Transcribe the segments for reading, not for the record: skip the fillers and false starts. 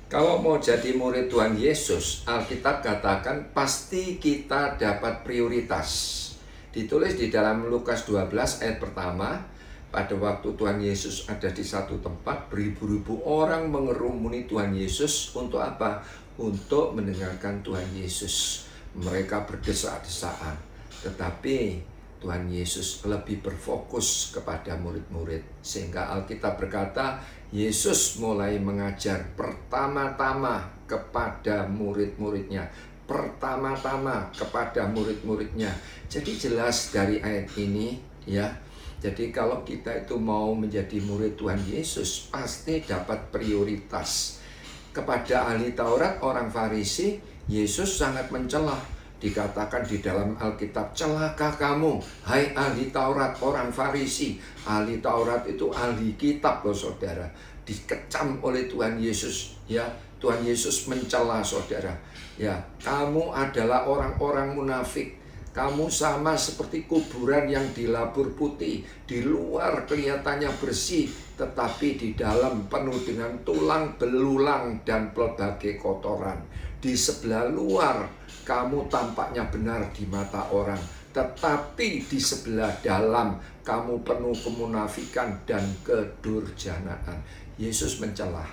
Kalau mau jadi murid Tuhan Yesus, Alkitab katakan pasti kita dapat prioritas. Ditulis di dalam Lukas 12 ayat pertama, pada waktu Tuhan Yesus ada di satu tempat, beribu-ribu orang mengerumuni Tuhan Yesus untuk apa? Untuk mendengarkan Tuhan Yesus. Mereka berdesak-desakan, tetapi Tuhan Yesus lebih berfokus kepada murid-murid. Sehingga Alkitab berkata, Yesus mulai mengajar pertama-tama kepada murid-muridnya. Pertama-tama kepada murid-muridnya. Jadi jelas dari ayat ini, ya. Jadi kalau kita itu mau menjadi murid Tuhan Yesus, pasti dapat prioritas. Kepada ahli Taurat, orang Farisi, Yesus sangat mencela. Dikatakan di dalam Alkitab, celaka kamu, hai ahli Taurat, orang Farisi. Ahli Taurat itu ahli kitab loh saudara. Dikecam oleh Tuhan Yesus, ya. Tuhan Yesus mencela saudara. Ya, kamu adalah orang-orang munafik. Kamu sama seperti kuburan yang dilabur putih. Di luar kelihatannya bersih, tetapi di dalam penuh dengan tulang belulang dan berbagai kotoran. Di sebelah luar kamu tampaknya benar di mata orang, tetapi di sebelah dalam kamu penuh kemunafikan dan kedurjanaan. Yesus mencela.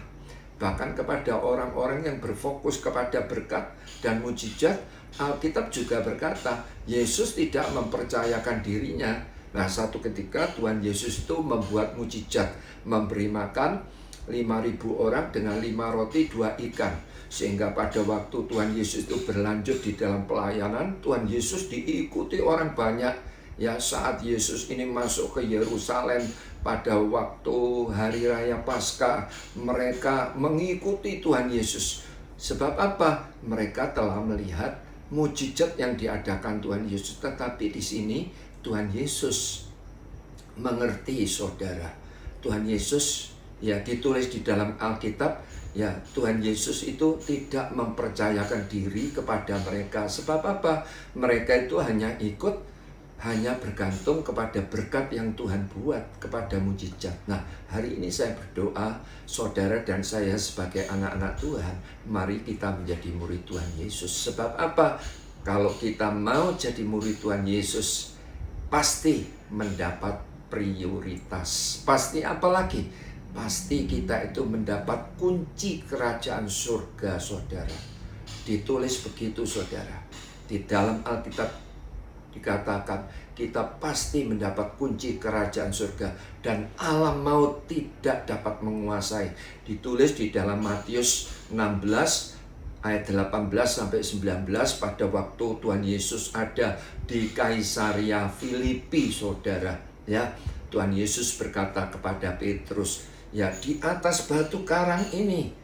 Bahkan kepada orang-orang yang berfokus kepada berkat dan mujizat, Alkitab juga berkata, Yesus tidak mempercayakan dirinya. Nah, satu ketika Tuhan Yesus itu membuat mujizat, memberi makan 5.000 orang dengan 5 roti 2 ikan. Sehingga pada waktu Tuhan Yesus itu berlanjut di dalam pelayanan, Tuhan Yesus diikuti orang banyak. Ya, saat Yesus ini masuk ke Yerusalem pada waktu hari raya Paskah, mereka mengikuti Tuhan Yesus. Sebab apa? Mereka telah melihat mujizat yang diadakan Tuhan Yesus. Tetapi di sini Tuhan Yesus mengerti saudara. Tuhan Yesus, ya, ditulis di dalam Alkitab, ya, Tuhan Yesus itu tidak mempercayakan diri kepada mereka. Sebab apa? Mereka itu hanya bergantung kepada berkat yang Tuhan buat, kepada mujizat. Nah, hari ini saya berdoa, saudara dan saya sebagai anak-anak Tuhan, mari kita menjadi murid Tuhan Yesus. Sebab apa? Kalau kita mau jadi murid Tuhan Yesus, pasti mendapat prioritas. Pasti apa lagi? Pasti kita itu mendapat kunci kerajaan surga, saudara. Ditulis begitu, saudara. Di dalam Alkitab dikatakan kita pasti mendapat kunci kerajaan surga dan alam maut tidak dapat menguasai. Ditulis di dalam Matius 16 ayat 18 sampai 19 pada waktu Tuhan Yesus ada di Kaisaria Filipi, saudara. Ya, Tuhan Yesus berkata kepada Petrus, ya, di atas batu karang ini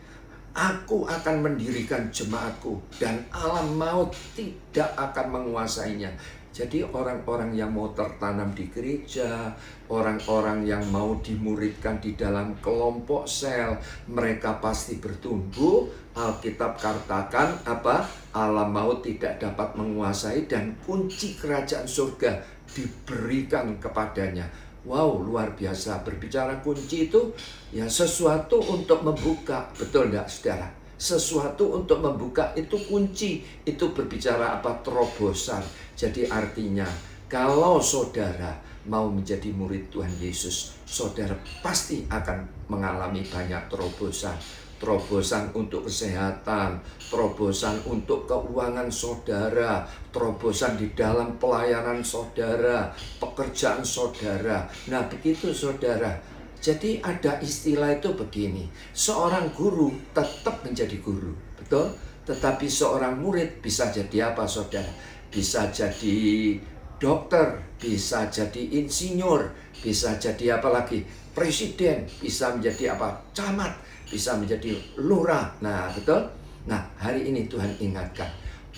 aku akan mendirikan jemaatku dan alam maut tidak akan menguasainya. Jadi orang-orang yang mau tertanam di gereja, orang-orang yang mau dimuridkan di dalam kelompok sel, mereka pasti bertumbuh. Alkitab katakan apa? Alam maut tidak dapat menguasai dan kunci kerajaan surga diberikan kepadanya. Wow, luar biasa. Berbicara kunci itu ya sesuatu untuk membuka. Betul enggak, saudara? Sesuatu untuk membuka itu kunci. Itu berbicara apa? Terobosan. Jadi artinya kalau saudara mau menjadi murid Tuhan Yesus, saudara pasti akan mengalami banyak terobosan. Terobosan untuk kesehatan, terobosan untuk keuangan saudara, terobosan di dalam pelayanan saudara, pekerjaan saudara. Nah, begitu saudara. Jadi ada istilah itu begini, seorang guru tetap menjadi guru, betul? Tetapi seorang murid bisa jadi apa, saudara? Bisa jadi dokter, bisa jadi insinyur, bisa jadi apa lagi? Presiden, bisa menjadi apa? Camat, bisa menjadi lurah. Nah, betul? Nah, hari ini Tuhan ingatkan,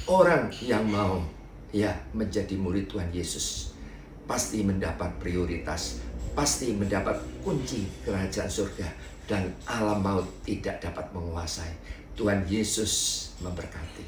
orang yang mau ya menjadi murid Tuhan Yesus pasti mendapat prioritas, pasti mendapat kunci kerajaan surga dan alam maut tidak dapat menguasai. Tuhan Yesus memberkati.